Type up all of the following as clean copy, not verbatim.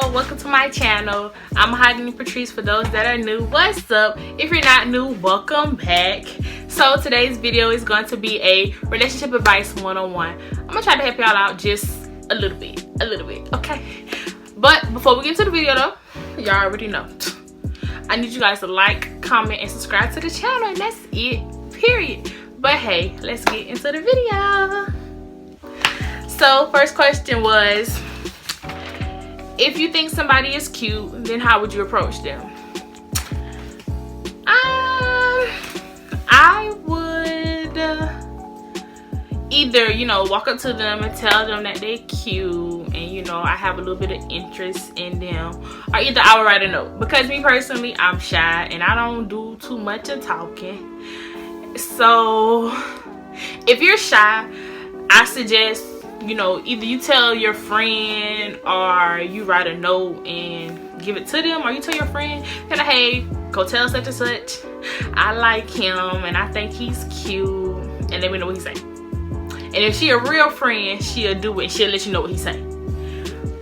y'all, welcome to my channel. I'm Mahogany Patrice for those that are new. What's up? If you're not new, welcome back. So today's video is going to be a relationship advice 101. I'm gonna try to help y'all out just a little bit, okay? But before we get to the video though, y'all already know, I need you guys to like, comment, and subscribe to the channel, and that's it, period. But hey, let's get into the video. So first question was, if you think somebody is cute, then how would you approach them? I would either, walk up to them and tell them that they're cute and, I have a little bit of interest in them. Or either I would write a note. Because me personally, I'm shy and I don't do too much of talking. So if you're shy, I suggest, either you tell your friend or you write a note and give it to them, or you tell your friend, hey, go tell such and such, I like him and I think he's cute, and let me know what he say. And if she a real friend, she'll do it and she'll let you know what he say.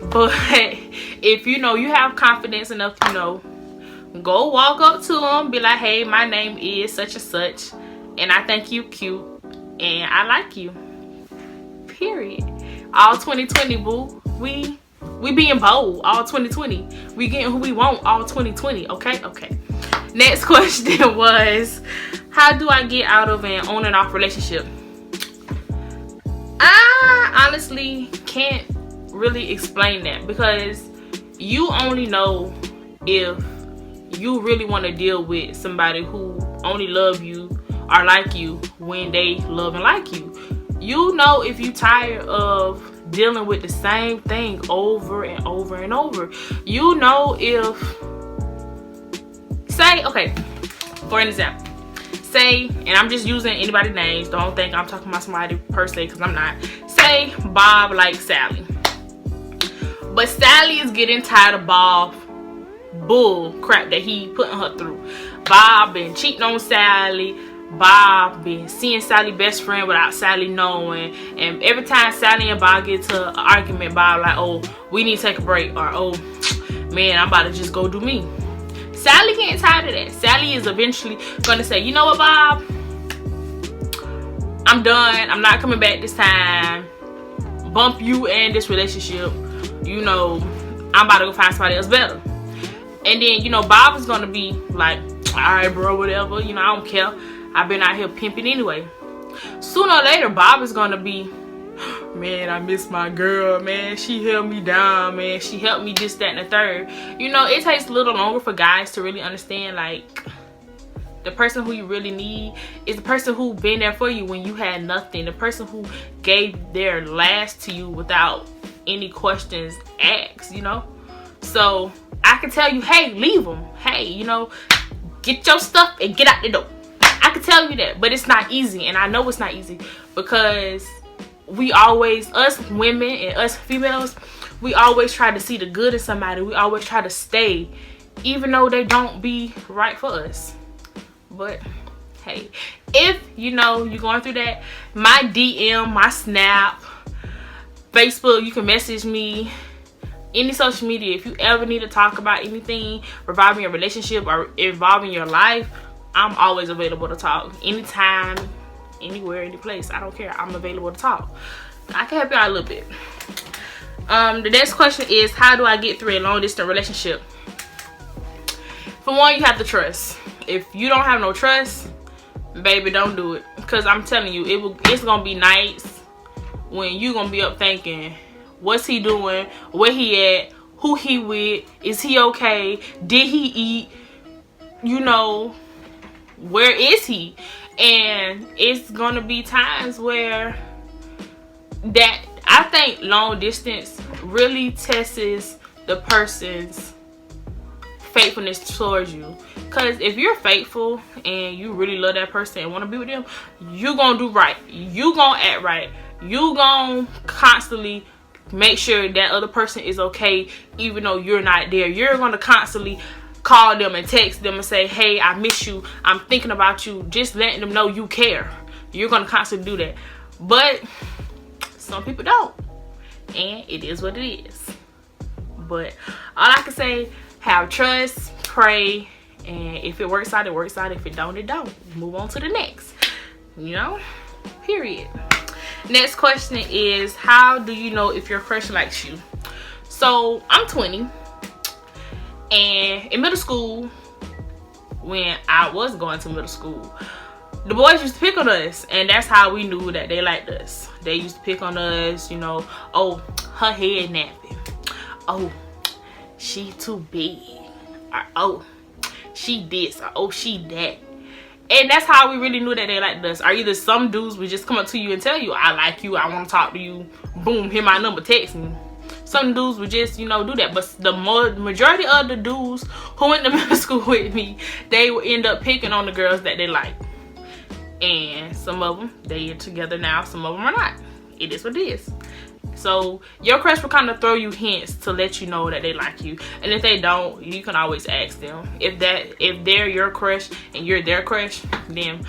But if you have confidence enough, go walk up to him, be like, hey, my name is such and such and I think you cute and I like you, period. All 2020, boo. We being bold all 2020. We getting who we want all 2020. Okay. Next question was, how do I get out of an on and off relationship? I honestly can't really explain that, because you only know if you really want to deal with somebody who only love you or like you when they love and like you. If you tired of dealing with the same thing over and over and over. If, say, okay, for an example, say, and I'm just using anybody's names, don't think I'm talking about somebody per se, because I'm not. Say Bob likes Sally, but Sally is getting tired of Bob bull crap that he putting her through. Bob been cheating on Sally. Bob been seeing Sally's best friend without Sally knowing, and every time Sally and Bob get to an argument, Bob like, oh, we need to take a break, or oh man, I'm about to just go do me. Sally getting tired of that. Sally is eventually gonna say, you know what, Bob, I'm done, I'm not coming back this time, bump you and this relationship, I'm about to go find somebody else better. And then Bob is gonna be like, alright bro, whatever, I don't care, I've been out here pimping anyway. Sooner or later, Bob is gonna be, man, I miss my girl, man, she held me down, man, she helped me this, that, and the third. It takes a little longer for guys to really understand, like, the person who you really need is the person who been there for you when you had nothing, the person who gave their last to you without any questions asked, So I can tell you, hey, leave them, hey, get your stuff and get out the door. I can tell you that, but it's not easy, and I know it's not easy, because we always, us women and us females, we always try to see the good in somebody. We always try to stay, even though they don't be right for us. But hey, if you're going through that, my DM, my Snap, Facebook, you can message me, any social media. If you ever need to talk about anything revolving your relationship or involving your life, I'm always available to talk. Anytime, anywhere, any place. I don't care. I'm available to talk. I can help you out a little bit. The next question is, how do I get through a long distance relationship? For one, you have to trust. If you don't have no trust, baby, don't do it. Because I'm telling you, it's going to be nights when you're going to be up thinking, what's he doing? Where he at? Who he with? Is he okay? Did he eat? Where is he? And it's gonna be times where that, I think long distance really tests the person's faithfulness towards you. Because if you're faithful and you really love that person and want to be with them, you're gonna do right, you gonna act right, you gonna constantly make sure that other person is okay even though you're not there. You're gonna constantly call them and text them and say, hey, I miss you, I'm thinking about you, just letting them know you care. You're gonna constantly do that. But some people don't, and it is what it is. But all I can say, have trust, pray, and if it works out, it works out. If it don't, it don't. Move on to the next, you know, period. Next question is, how do you know if your crush likes you? So I'm 20, and in middle school, when I was going to middle school, the boys used to pick on us, and that's how we knew that they liked us. They used to pick on us, you know, oh, her head napping, oh, she too big, or oh, she this, or oh, she that. And that's how we really knew that they liked us. Or either some dudes would just come up to you and tell you, I like you, I want to talk to you, boom, here's my number, text me. Some dudes would just, you know, do that. But the majority of the dudes who went to middle school with me, they would end up picking on the girls that they like. And some of them, they are together now, some of them are not. It is what it is. So your crush will kind of throw you hints to let you know that they like you. And if they don't, you can always ask them. If they're your crush and you're their crush, then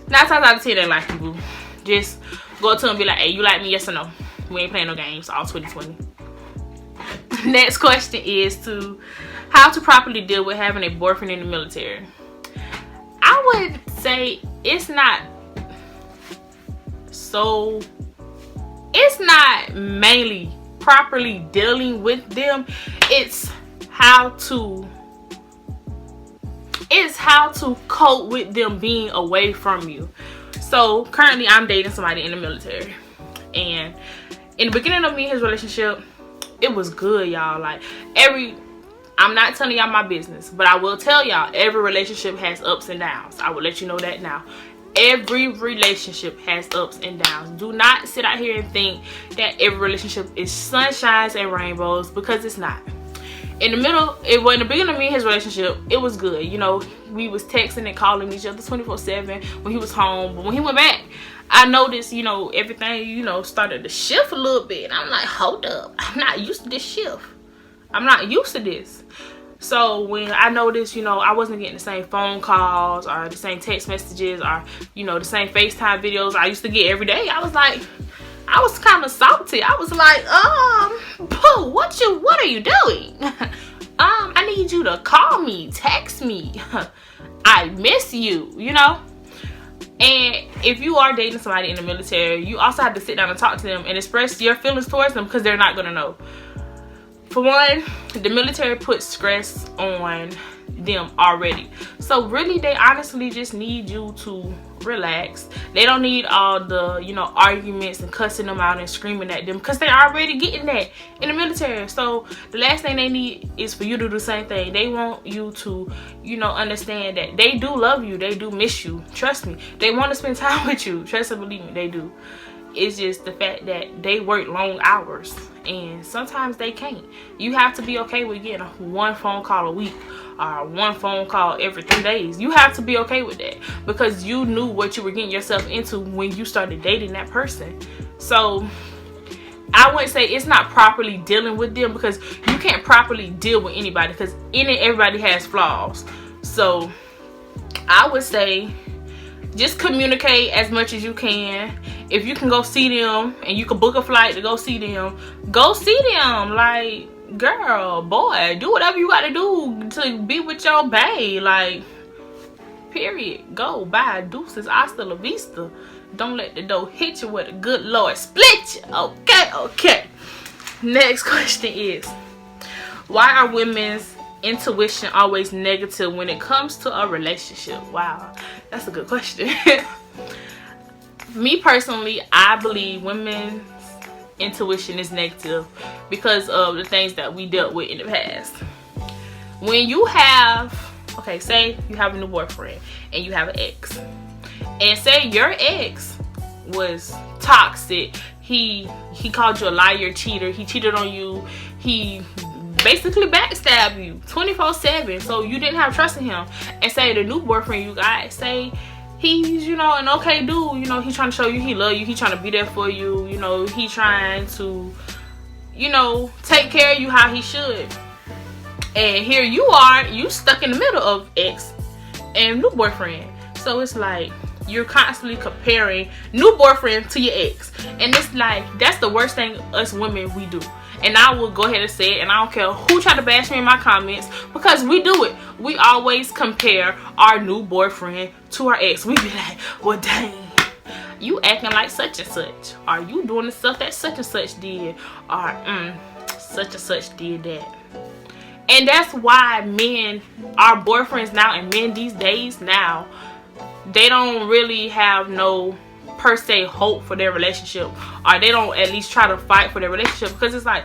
9 times out of 10 they like you, boo. Just go up to them and be like, hey, you like me, yes or no? We ain't playing no games, all 2020. Next question is how to properly deal with having a boyfriend in the military. I would say it's not mainly properly dealing with them. It's how to cope with them being away from you. So currently I'm dating somebody in the military, and in the beginning of me and his relationship, it was good, y'all. Like, I'm not telling y'all my business, but I will tell y'all, every relationship has ups and downs. I will let you know that now. Every relationship has ups and downs. Do not sit out here and think that every relationship is sunshines and rainbows, because it's not. In the beginning of me and his relationship, it was good. You know, we was texting and calling each other 24/7 when he was home. But when he went back, I noticed, you know, everything, you know, started to shift a little bit. And I'm like, hold up, I'm not used to this shift. I'm not used to this. So when I noticed, you know, I wasn't getting the same phone calls or the same text messages or, you know, the same FaceTime videos I used to get every day, I was like, I was kind of salty. I was like, Pooh, what are you doing? I need you to call me, text me. I miss you, you know? And if you are dating somebody in the military, you also have to sit down and talk to them and express your feelings towards them, because they're not going to know. For one, the military puts stress on them already. So really, they honestly just need you to relax. They don't need all the, you know, arguments and cussing them out and screaming at them, because they're already getting that in the military. So the last thing they need is for you to do the same thing. They want you to, you know, understand that they do love you. They do miss you. Trust me. They want to spend time with you. Trust and believe me, they do. It's just the fact that they work long hours, and sometimes they can't. You have to be okay with getting one phone call a week or one phone call every 3 days. You have to be okay with that, because you knew what you were getting yourself into when you started dating that person. So I wouldn't say it's not properly dealing with them, because you can't properly deal with anybody, because everybody has flaws. So I would say just communicate as much as you can. If you can go see them and you can book a flight to go see them, go see them. Like, girl, boy, do whatever you gotta do to be with your bae. Like, period. Go, bye, deuces, hasta la vista. Don't let the door hit you with a good Lord split you. Okay. Next question is, why are women's intuition always negative when it comes to a relationship? Wow, that's a good question. Me personally, I believe women's intuition is negative because of the things that we dealt with in the past. When you have, okay, say you have a new boyfriend and you have an ex, and say your ex was toxic, he called you a liar, cheater, he cheated on you, he basically backstab you 24/7, so you didn't have trust in him. And say the new boyfriend you got, say he's, you know, an okay dude, you know, he's trying to show you he love you, he's trying to be there for you, you know, he trying to, you know, take care of you how he should. And here you are, you stuck in the middle of ex and new boyfriend. So it's like, you're constantly comparing new boyfriend to your ex. And it's like, that's the worst thing us women we do. And I will go ahead and say it, and I don't care who try to bash me in my comments, because we do it. We always compare our new boyfriend to our ex. We be like, well, dang, you acting like such and such. Are you doing the stuff that such and such did? Or such and such did that. And that's why men, our boyfriends now, and men these days now, they don't really have no per se hope for their relationship, or they don't at least try to fight for their relationship, because it's like,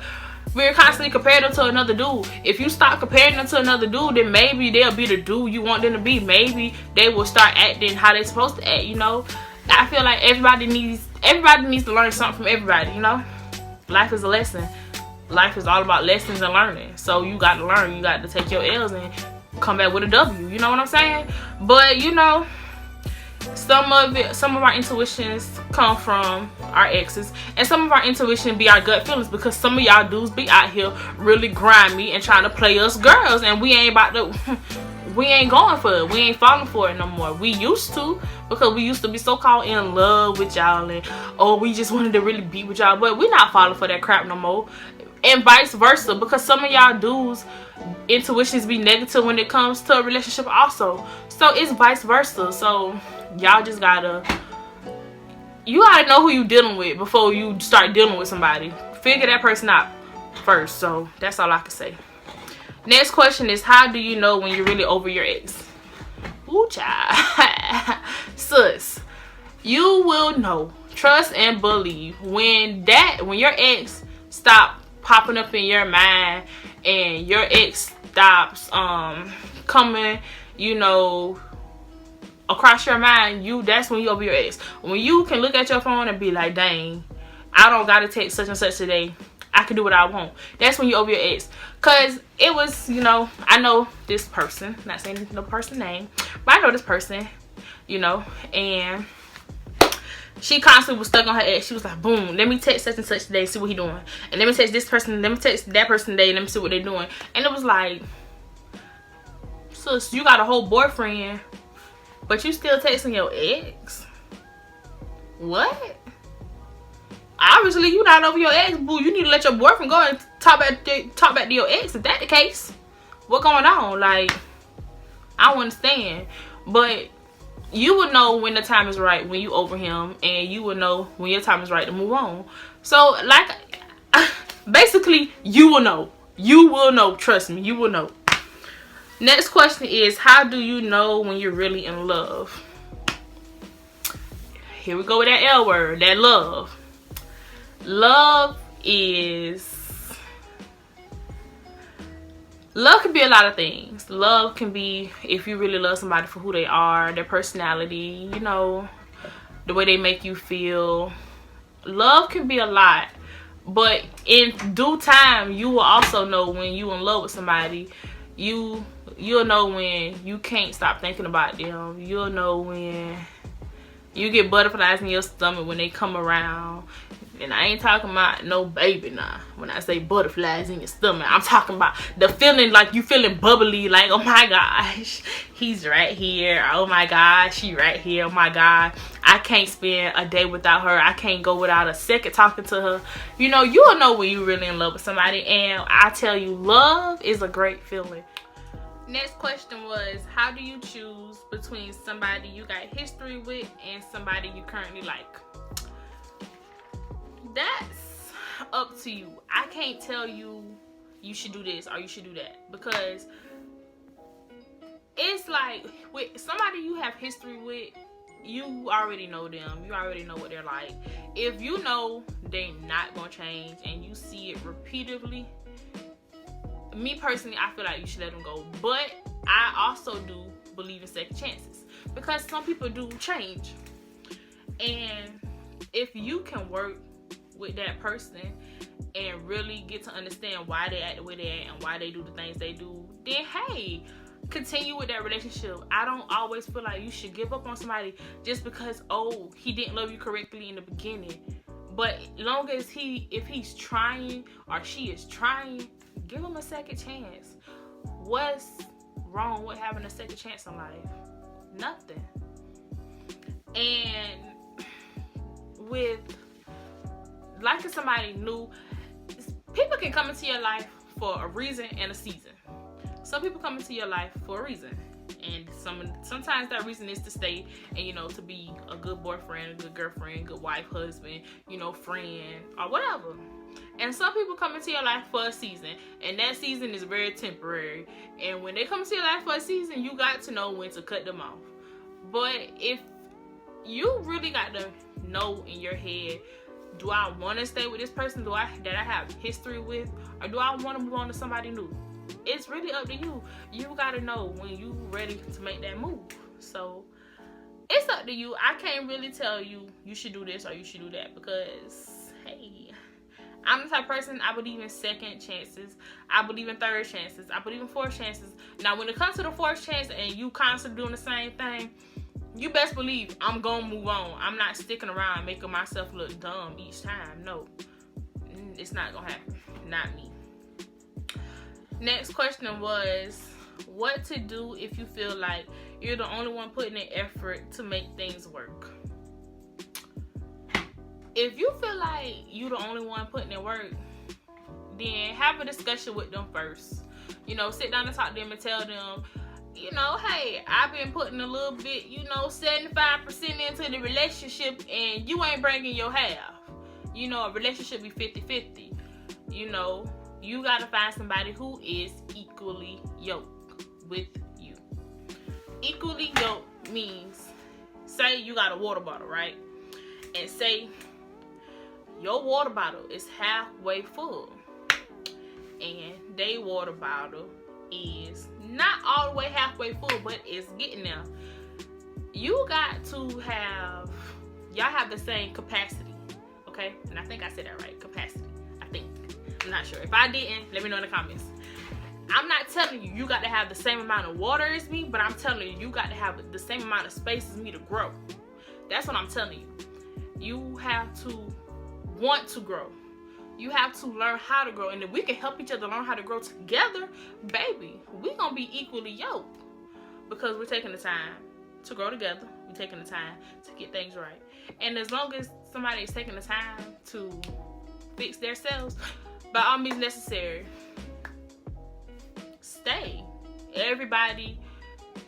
we're constantly comparing them to another dude. If you stop comparing them to another dude, then maybe they'll be the dude you want them to be. Maybe they will start acting how they're supposed to act, you know. I feel like everybody needs to learn something from everybody, you know. Life is a lesson. Life is all about lessons and learning. So you got to learn. You got to take your L's and come back with a W. You know what I'm saying? But you know, some of our intuitions come from our exes, and some of our intuition be our gut feelings, because some of y'all dudes be out here really grimy and trying to play us girls, and we ain't going for it. We ain't falling for it no more. We used to, because we used to be so-called in love with y'all, and oh, we just wanted to really be with y'all, but we're not falling for that crap no more. And vice versa, because some of y'all dudes intuitions be negative when it comes to a relationship also. So it's vice versa. So y'all just gotta know who you dealing with before you start dealing with somebody. Figure that person out first. So that's all I can say. Next question is, how do you know when you're really over your ex? Ooh, child. Sis, you will know, trust and believe, when your ex stop popping up in your mind, and your ex stops coming, you know, across your mind, that's when you over your ex. When you can look at your phone and be like, dang, I don't gotta text such and such today, I can do what I want. That's when you over your ex. Cause it was, you know, I know this person, not saying no person name, but I know this person, you know, and she constantly was stuck on her ex. She was like, boom, let me text such and such today, see what he doing. And let me text this person, let me text that person today, let me see what they're doing. And it was like, sis, you got a whole boyfriend, but you still texting your ex? What? Obviously, you not over your ex, boo. You need to let your boyfriend go and talk back to your ex. If that's the case, what going on? Like, I don't understand. But you will know when the time is right when you over him, and you will know when your time is right to move on. So, like, basically, you will know. You will know. Trust me, you will know. Next question is, how do you know when you're really in love? Here we go with that L word, that love. Love can be a lot of things. Love can be if you really love somebody for who they are, their personality, you know, the way they make you feel. Love can be a lot, but in due time, you will also know when you in love with somebody. You'll know when you can't stop thinking about them. You'll know when you get butterflies in your stomach when they come around. And I ain't talking about no baby now. When I say butterflies in your stomach, I'm talking about the feeling, like you feeling bubbly, like, oh my gosh, he's right here. Oh my gosh, she right here. Oh my God, I can't spend a day without her. I can't go without a second talking to her. You know, you'll know when you're really in love with somebody. And I tell you, love is a great feeling. Next question was, how do you choose between somebody you got history with and somebody you currently like? That's up to you. I can't tell you you should do this or you should do that, because it's like with somebody you have history with, you already know them. You already know what they're like. If you know they're not gonna change and you see it repeatedly, me personally, I feel like you should let them go. But I also do believe in second chances, because some people do change. And if you can work with that person and really get to understand why they act the way they act and why they do the things they do, then hey, continue with that relationship. I don't always feel like you should give up on somebody just because, oh, he didn't love you correctly in the beginning. But long as if he's trying or she is trying, give him a second chance. What's wrong with having a second chance in life? Nothing. And with liking somebody new, people can come into your life for a reason and a season. Some people come into your life for a reason, and sometimes that reason is to stay and, you know, to be a good boyfriend, a good girlfriend, good wife, husband, you know, friend, or whatever. And some people come into your life for a season, and that season is very temporary. And when they come into your life for a season, you got to know when to cut them off. But if you really got to know in your head, do I want to stay with this person that I have history with, or do I want to move on to somebody new? It's really up to you. You got to know when you ready to make that move. So it's up to you. I can't really tell you you should do this or you should do that, because hey, I'm the type of person, I believe in second chances. I believe in third chances. I believe in fourth chances. Now, when it comes to the fourth chance and you constantly doing the same thing, you best believe I'm going to move on. I'm not sticking around making myself look dumb each time. No, it's not going to happen. Not me. Next question was, what to do if you feel like you're the only one putting in effort to make things work? If you feel like you're the only one putting in work, then have a discussion with them first. You know, sit down and talk to them and tell them, you know, hey, I've been putting a little bit, you know, 75% into the relationship and you ain't bringing your half. You know, a relationship be 50-50. You know, you got to find somebody who is equally yoked with you. Equally yoked means, say you got a water bottle, right? And say your water bottle is halfway full and they water bottle is not all the way halfway full, but it's getting there. You got to have, y'all have the same capacity, okay? And I think I said that right, capacity, I think. I'm not sure. If I didn't, let me know in the comments. I'm not telling you got to have the same amount of water as me, but I'm telling you got to have the same amount of space as me to grow. That's what I'm telling you. You have to want to grow. You have to learn how to grow. And if we can help each other learn how to grow together, baby, we're going to be equally yoked. Because we're taking the time to grow together. We're taking the time to get things right. And as long as somebody is taking the time to fix themselves, by all means necessary, stay. Everybody,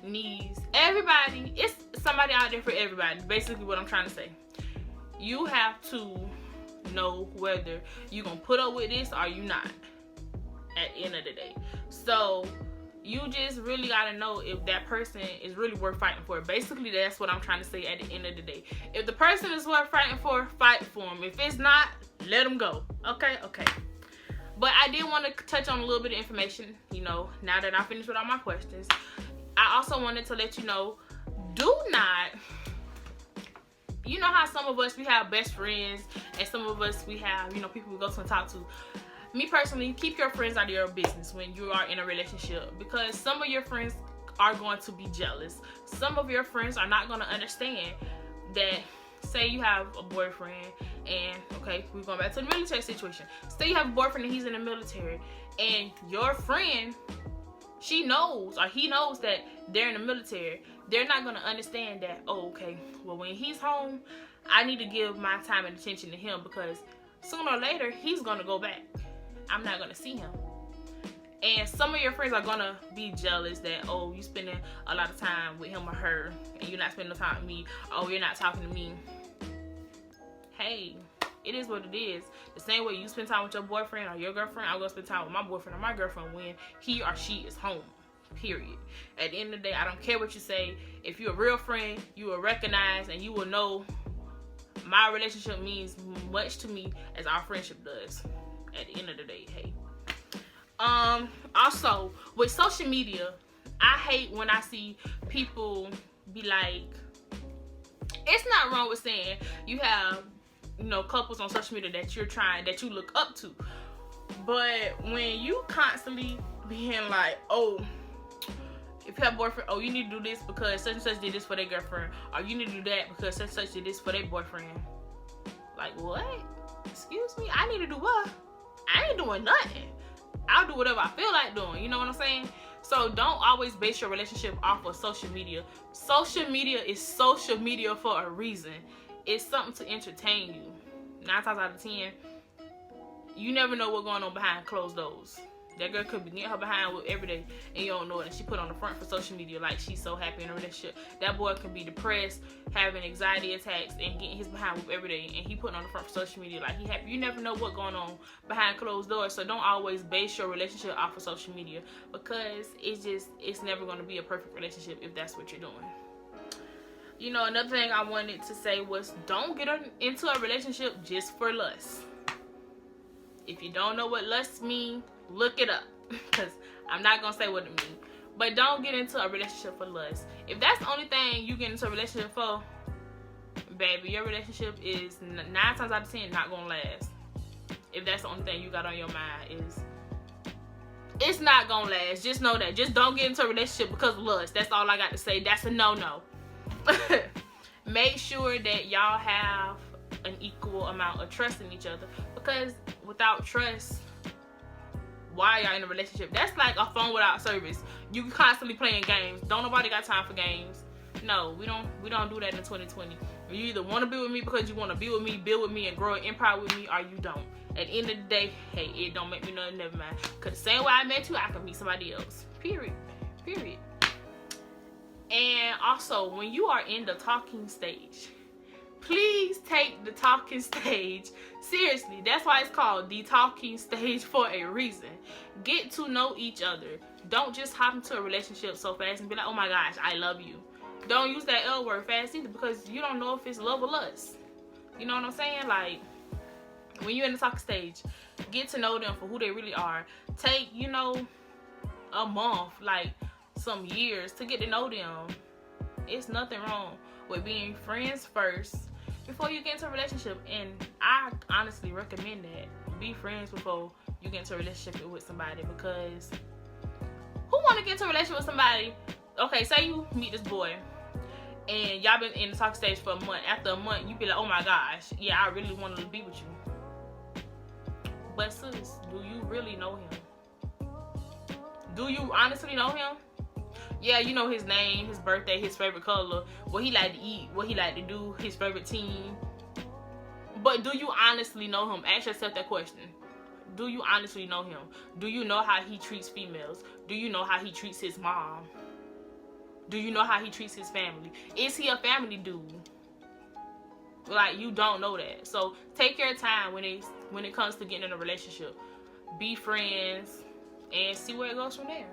it's somebody out there for everybody. Basically what I'm trying to say. You have to know whether you're gonna put up with this or you not at the end of the day. So you just really gotta know if that person is really worth fighting for. Basically, that's what I'm trying to say at the end of the day. If the person is worth fighting for, fight for them. If it's not, let them go. Okay. But I did want to touch on a little bit of information, you know, now that I finished with all my questions. I also wanted to let you know, do not, you know how some of us, we have best friends, and some of us, we have, you know, people we go to and talk to. Me personally, keep your friends out of your business when you are in a relationship, because some of your friends are going to be jealous. Some of your friends are not going to understand that, say you have a boyfriend, and okay, we're going back to the military situation. Say you have a boyfriend and he's in the military, and your friend, she knows or he knows that they're in the military. They're not going to understand that, oh, okay, well, when he's home, I need to give my time and attention to him, because sooner or later, he's going to go back. I'm not going to see him. And some of your friends are going to be jealous that, oh, you spending a lot of time with him or her, and you're not spending no time with me. Oh, you're not talking to me. Hey, it is what it is. The same way you spend time with your boyfriend or your girlfriend, I'm going to spend time with my boyfriend or my girlfriend when he or she is home. Period. At the end of the day, I don't care what you say. If you're a real friend, you will recognize and you will know my relationship means much to me as our friendship does. At the end of the day, hey. Also, with social media, I hate when I see people be like, it's not wrong with saying you have, you know, couples on social media that you look up to. But when you constantly being like, oh, if you have a boyfriend, oh, you need to do this because such and such did this for their girlfriend, or you need to do that because such and such did this for their boyfriend. Like, what? Excuse me? I need to do what? I ain't doing nothing. I'll do whatever I feel like doing. You know what I'm saying? So don't always base your relationship off of social media. Social media is social media for a reason. It's something to entertain you. 9 times out of 10, you never know what's going on behind closed doors. That girl could be getting her behind with every day and you don't know it, and she put on the front for social media like she's so happy in a relationship. That boy can be depressed, having anxiety attacks, and getting his behind with every day, and he putting on the front for social media like he happy. You never know what's going on behind closed doors. So don't always base your relationship off of social media, because it's never going to be a perfect relationship if that's what you're doing. You know, another thing I wanted to say was, don't get into a relationship just for lust. If you don't know what lust means, look it up, because I'm not gonna say what it means. But don't get into a relationship for lust. If that's the only thing you get into a relationship for, baby, your relationship is 9 times out of 10 not gonna last. If that's the only thing you got on your mind, it's not gonna last. Just know that. Just don't get into a relationship because of lust. That's all I got to say. That's a no-no. Make sure that y'all have an equal amount of trust in each other, because without trust, why y'all in a relationship? That's like a phone without service. You constantly playing games. Don't nobody got time for games. No, we don't do that in 2020. You either want to be with me because you want to be with me, build with me, and grow an empire with me, or you don't. At the end of the day, hey, it don't make me nothing, never mind. Because the same way I met you, I can meet somebody else. Period. And also, when you are in the talking stage, please take the talking stage seriously. That's why it's called the talking stage, for a reason. Get to know each other. Don't just hop into a relationship so fast and be like, oh my gosh, I love you. Don't use that L word fast either, because you don't know if it's love or lust. You know what I'm saying? Like, when you're in the talking stage, get to know them for who they really are. Take, you know, a month, like some years to get to know them. It's nothing wrong with being friends first before you get into a relationship. And I honestly recommend that. Be friends before you get into a relationship with somebody, because who want to get into a relationship with somebody? Okay, say you meet this boy and y'all been in the talk stage for a month. After a month, you be like, oh my gosh, yeah, I really want to be with you. But sis, do you really know him? Do you honestly know him? Yeah, you know his name, his birthday, his favorite color, what he like to eat, what he like to do, his favorite team. But do you honestly know him? Ask yourself that question. Do you honestly know him? Do you know how he treats females? Do you know how he treats his mom? Do you know how he treats his family? Is he a family dude? Like, you don't know that. So take your time when it comes to getting in a relationship. Be friends and see where it goes from there.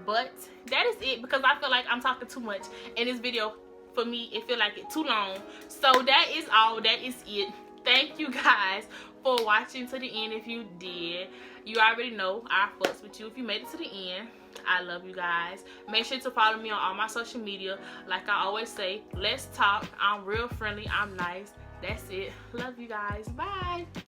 But that is it, because I feel like I'm talking too much in this video. For me, it feel like it's too long. So that is all. That is it. Thank you guys for watching to the end. If you did, you already know I fucks with you. If you made it to the end, I love you guys. Make sure to follow me on all my social media. Like I always say, let's talk. I'm real friendly. I'm nice. That's it. Love you guys. Bye.